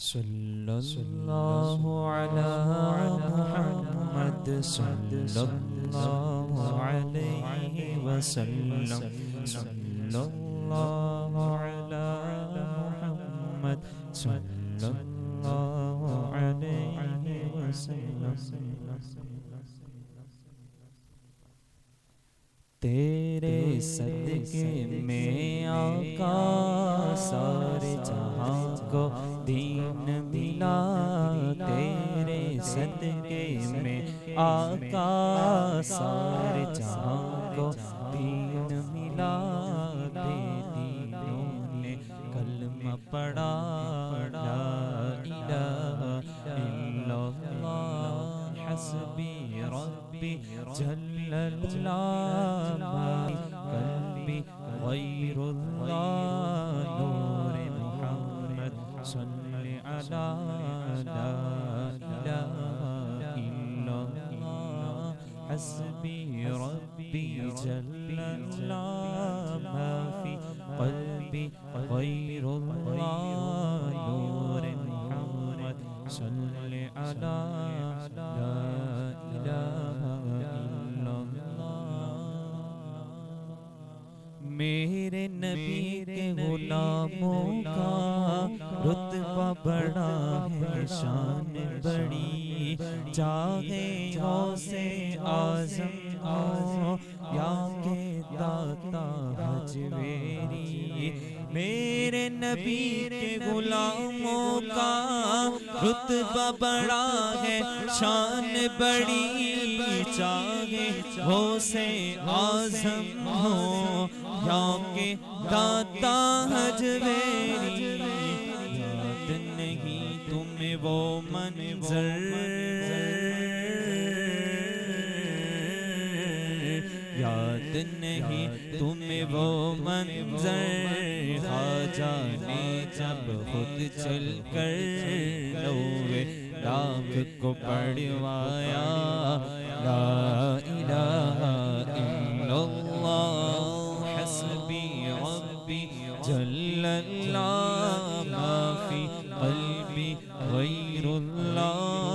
صلی اللہ علی محمد صلی اللہ علیہ وسلم صلی اللہ علی محمد صلی اللہ علیہ وسلم تیرے صدقے میں آقا سارے جہاں کو دین ملا تیرے صدقے میں آقا سارے جہاں کو دین ملا بے دینوں نے کلمہ پڑھا لا الہ الا اللہ حسبی ربی جل اللہ قلبی غیر اللہ نور محمد صلی علی لا الہ الا اللہ حسبی ربی جل اللہ ما فی قلبی غیر اللہ نور محمد صلی علی لا الہ الا اللہ میرے نبی کے غلاموں کا رتبہ بڑا ہے شان بڑی چاہے غوث اعظم ہو یا کہ داتا حجویری میرے نبی کے غلاموں کا رتبہ بڑا ہے شان بڑی چاہے غوث اعظم ہو یا کہ داتا حجویری یاد نہیں تمہیں وہ منظر یاد نہیں تمہیں وہ منظر خواجہ نے جب خود چل کر لوے لاکھ کو پڑھوایا لا الہ الا اللہ حسبی ربی جل اللہ ما فی قلبی غیر اللہ